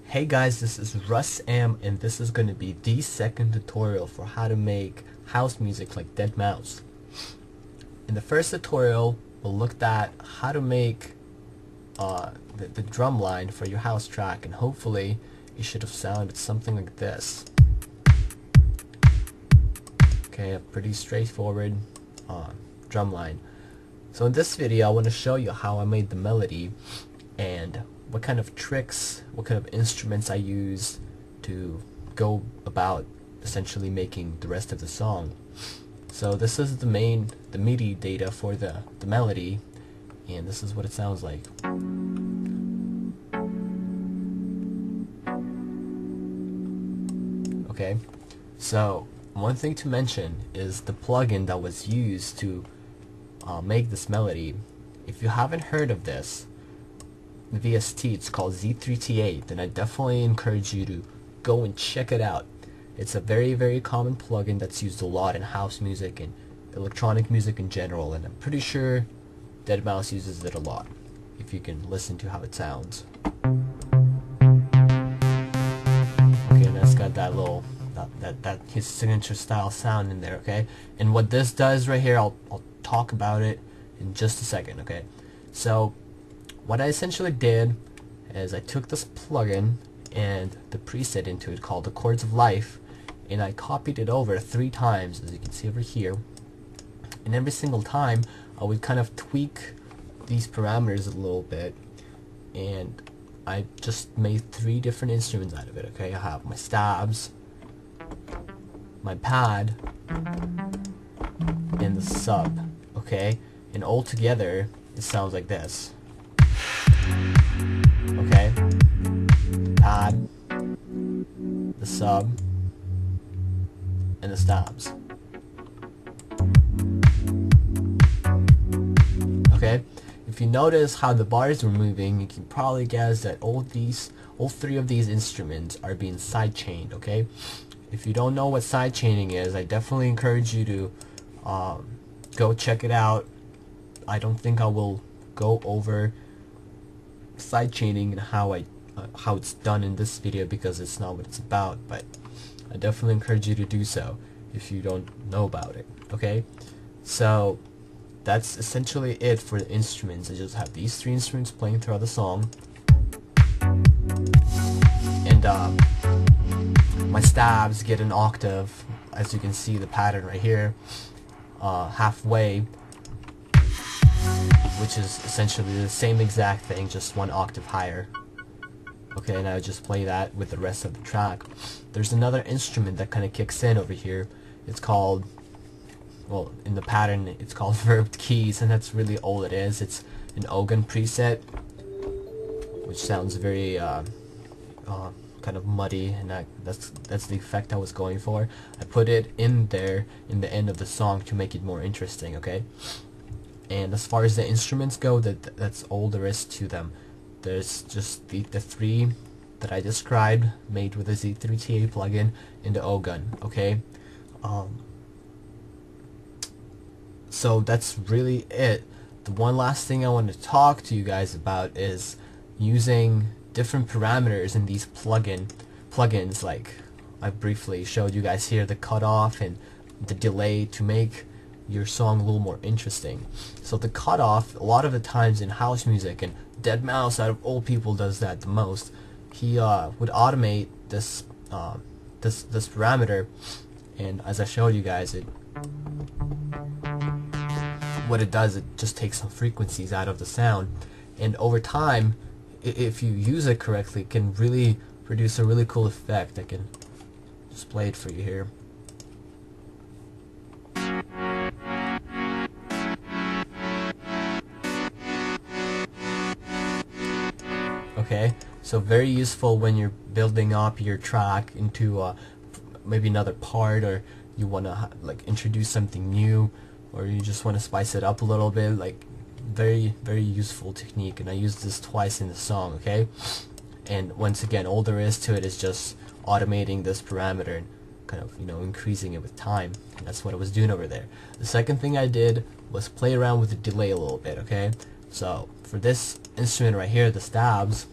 Hey guys, this is Russ M, and this is going to be the second tutorial for how to make house music like DEADMAU5. In the first tutorial, we'll look at how to make the drum line for your house track, and hopefully it should have sounded something like this. Okay, a pretty straightforward drum line. So in this video I want to show you how I made the melody and what kind of tricks, what kind of instruments I use to go about essentially making the rest of the song. So this is the MIDI data for the melody, and this is what it sounds like. Okay, so one thing to mention is the plugin that was used to make this melody. If you haven't heard of this, the VST, it's called Z3T8, and I definitely encourage you to go and check it out. It's a very common plugin that's used a lot in house music and electronic music in general, and I'm pretty sure DEADMAU5 uses it a lot, if you can listen to how it sounds. Okay, and that's got that little that his signature style sound in there. Okay, and what this does right here, I'll talk about it in just a second. Okay, so what I essentially did is I took this plugin and the preset into it called the Chords of Life, and I copied it over 3 times, as you can see over here, and every single time I would kind of tweak these parameters a little bit, and I just made 3 different instruments out of it. Okay, I have my stabs, my pad, and the sub. Okay, and all together it sounds like this. Okay, pad, the sub, and the stabs. Okay, if you notice how the bars were moving, you can probably guess that all 3 of these instruments are being sidechained. Okay, if you don't know what sidechaining is, I definitely encourage you to go check it out. I don't think I will go over sidechaining and how it's done in this video, because it's not what it's about, but I definitely encourage you to do so if you don't know about it. Okay, so that's essentially it for the instruments. I just have these 3 instruments playing throughout the song, and my stabs get an octave, as you can see the pattern right here, halfway, which is essentially the same exact thing, just 1 octave higher. Okay, and I just play that with the rest of the track. There's another instrument that kind of kicks in over here. It's called, well, in the pattern it's called verbed keys, and that's really all it is. It's an organ preset, which sounds very kind of muddy, and that's the effect I was going for. I put it in there in the end of the song to make it more interesting. Okay, and as far as the instruments go, that's all there is to them. There's just the 3 that I described, made with the Z3TA plugin and the organ. Okay, so that's really it. The one last thing I want to talk to you guys about is using different parameters in these plugins, like I briefly showed you guys here, the cutoff and the delay, to make your song a little more interesting. So the cutoff, a lot of the times in house music, and DEADMAU5 out of all people does that the most, he would automate this this parameter, and as I showed you guys, what it does, it just takes some frequencies out of the sound, and over time, if you use it correctly, it can really produce a really cool effect. I can just play it for you here. Okay, so very useful when you're building up your track into maybe another part, or you want to like introduce something new, or you just want to spice it up a little bit. Like, very useful technique, and I used this twice in the song. Okay, and once again, all there is to it is just automating this parameter and kind of, increasing it with time, and that's what I was doing over there. The second thing I did was play around with the delay a little bit. Okay, so for this instrument right here, the stabs,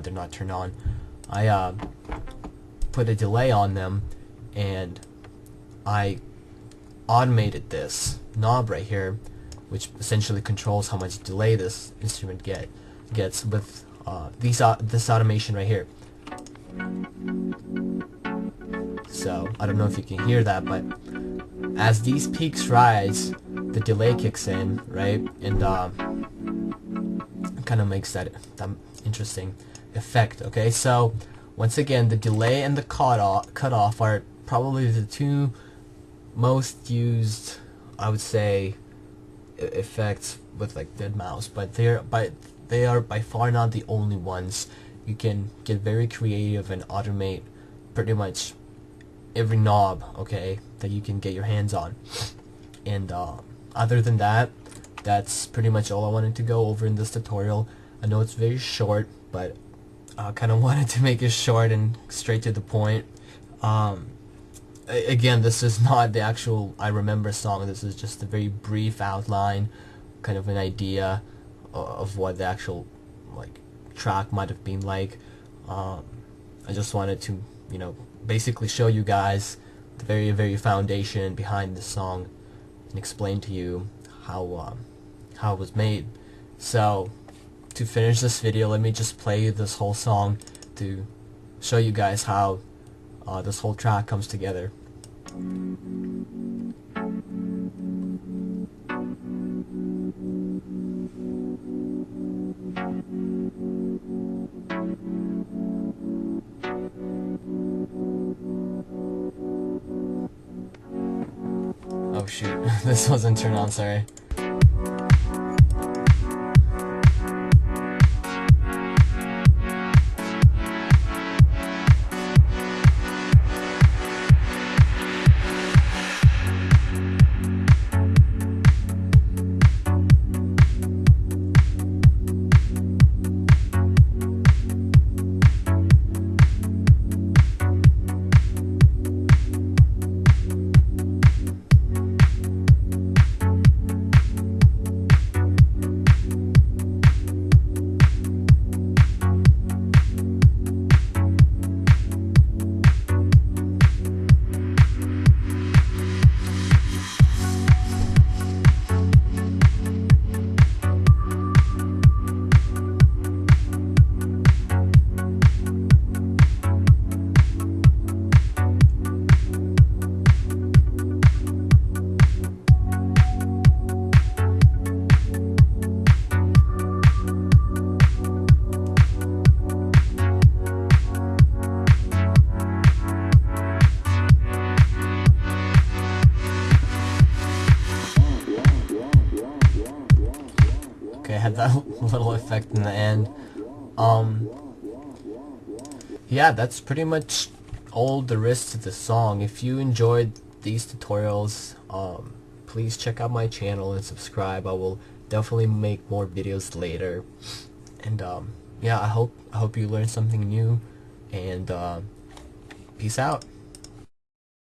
they're not turned on. I put a delay on them, and I automated this knob right here, which essentially controls how much delay this instrument gets with this automation right here. So I don't know if you can hear that, but as these peaks rise, the delay kicks in, right, and kind of makes that interesting effect. Okay, so once again, the delay and the cutoff are probably the two most used, I would say, effects with like DEADMAU5, but they are by far not the only ones. You can get very creative and automate pretty much every knob, okay, that you can get your hands on. And other than that, that's pretty much all I wanted to go over in this tutorial. I know it's very short, but I kind of wanted to make it short and straight to the point. Again, this is not the actual I Remember song. This is just a very brief outline, kind of an idea of what the actual like track might have been like. I just wanted to, you know, basically show you guys the very foundation behind this song and explain to you how it was made. So to finish this video, let me just play this whole song to show you guys how this whole track comes together. Oh shoot, this wasn't turned on, sorry. Okay, I had that little effect in the end. Yeah, that's pretty much all there is to the song. If you enjoyed these tutorials, please check out my channel and subscribe. I will definitely make more videos later. And yeah, I hope you learned something new, and peace out.